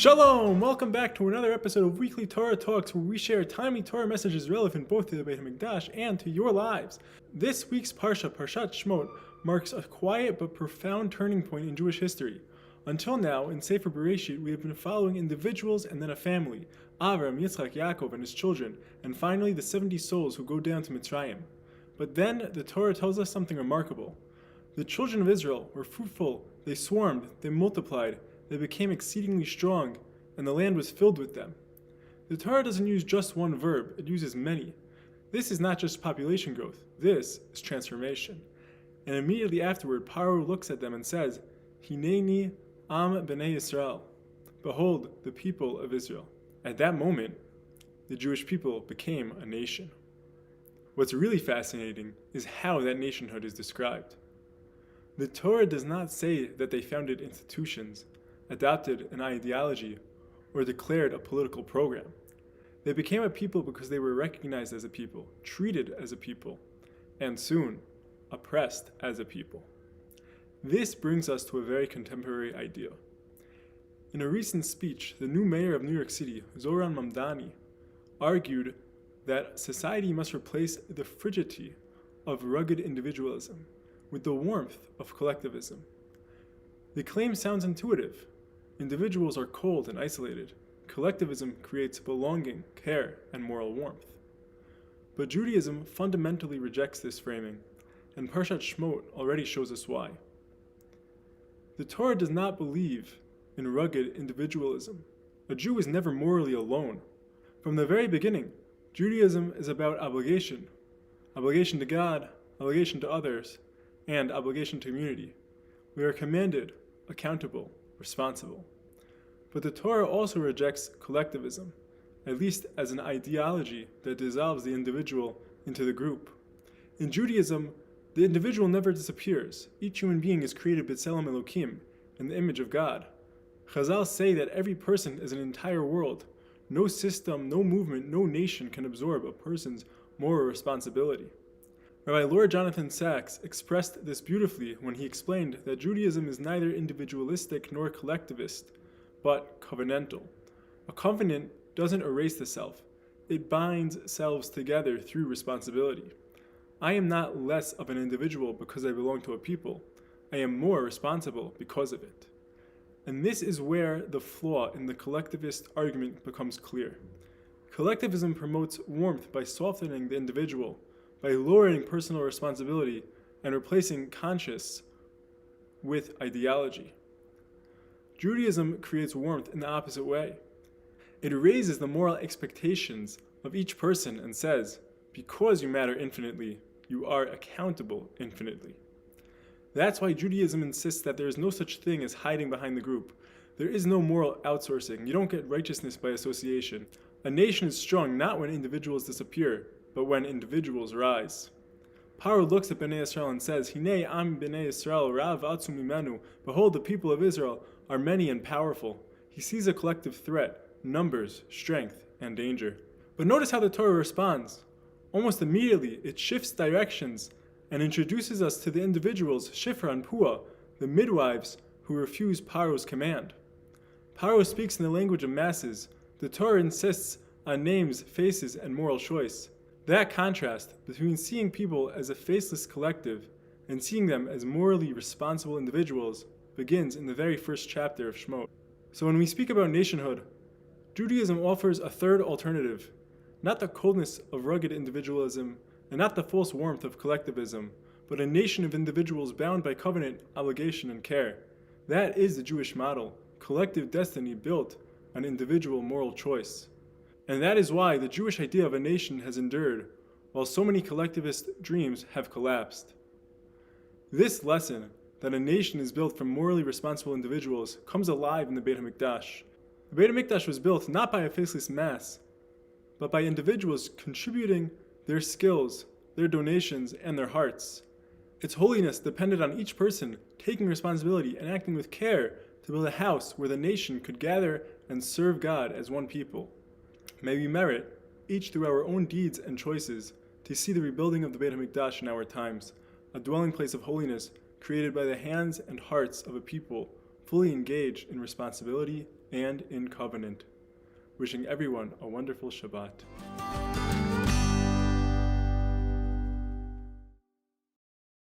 Shalom! Welcome back to another episode of Weekly Torah Talks, where we share timely Torah messages relevant both to the Beit HaMikdash and to your lives. This week's Parsha, Parshat Shemot, marks a quiet but profound turning point in Jewish history. Until now, in Sefer Bereshit, we have been following individuals and then a family, Avram, Yitzchak, Yaakov, and his children, and finally the 70 souls who go down to Mitzrayim. But then, the Torah tells us something remarkable. The children of Israel were fruitful, they swarmed, they multiplied, they became exceedingly strong, and the land was filled with them. The Torah doesn't use just one verb, it uses many. This is not just population growth, this is transformation. And immediately afterward, Paro looks at them and says, Hineni am b'nei Yisrael. Behold, the people of Israel. At that moment, the Jewish people became a nation. What's really fascinating is how that nationhood is described. The Torah does not say that they founded institutions, adopted an ideology, or declared a political program. They became a people because they were recognized as a people, treated as a people, and soon, oppressed as a people. This brings us to a very contemporary idea. In a recent speech, the new mayor of New York City, Zohran Mamdani, argued that society must replace the frigidity of rugged individualism with the warmth of collectivism. The claim sounds intuitive. Individuals are cold and isolated. Collectivism creates belonging, care, and moral warmth. But Judaism fundamentally rejects this framing, and Parshat Shemot already shows us why. The Torah does not believe in rugged individualism. A Jew is never morally alone. From the very beginning, Judaism is about obligation. Obligation to God, obligation to others, and obligation to community. We are commanded, accountable, responsible. But the Torah also rejects collectivism, at least as an ideology that dissolves the individual into the group. In Judaism, the individual never disappears. Each human being is created b'tselem Elokim, in the image of God. Chazal say that every person is an entire world. No system, no movement, no nation can absorb a person's moral responsibility. Rabbi Lord Jonathan Sacks expressed this beautifully when he explained that Judaism is neither individualistic nor collectivist, but covenantal. A covenant doesn't erase the self. It binds selves together through responsibility. I am not less of an individual because I belong to a people. I am more responsible because of it. And this is where the flaw in the collectivist argument becomes clear. Collectivism promotes warmth by softening the individual, by lowering personal responsibility and replacing conscience with ideology. Judaism creates warmth in the opposite way. It raises the moral expectations of each person and says, because you matter infinitely, you are accountable infinitely. That's why Judaism insists that there is no such thing as hiding behind the group. There is no moral outsourcing. You don't get righteousness by association. A nation is strong not when individuals disappear, but when individuals rise. Paro looks at Bnei Yisrael and says, Hinei am Bnei Yisrael rav atzum imanu. Behold, the people of Israel are many and powerful. He sees a collective threat, numbers, strength, and danger. But notice how the Torah responds. Almost immediately, it shifts directions and introduces us to the individuals, Shifra and Pua, the midwives who refuse Paro's command. Paro speaks in the language of masses. The Torah insists on names, faces, and moral choice. That contrast between seeing people as a faceless collective and seeing them as morally responsible individuals begins in the very first chapter of Shemot. So when we speak about nationhood, Judaism offers a third alternative, not the coldness of rugged individualism and not the false warmth of collectivism, but a nation of individuals bound by covenant, obligation, and care. That is the Jewish model, collective destiny built on individual moral choice. And that is why the Jewish idea of a nation has endured, while so many collectivist dreams have collapsed. This lesson, that a nation is built from morally responsible individuals, comes alive in the Beit HaMikdash. The Beit HaMikdash was built not by a faceless mass, but by individuals contributing their skills, their donations, and their hearts. Its holiness depended on each person taking responsibility and acting with care to build a house where the nation could gather and serve God as one people. May we merit, each through our own deeds and choices, to see the rebuilding of the Beit HaMikdash in our times, a dwelling place of holiness created by the hands and hearts of a people fully engaged in responsibility and in covenant. Wishing everyone a wonderful Shabbat.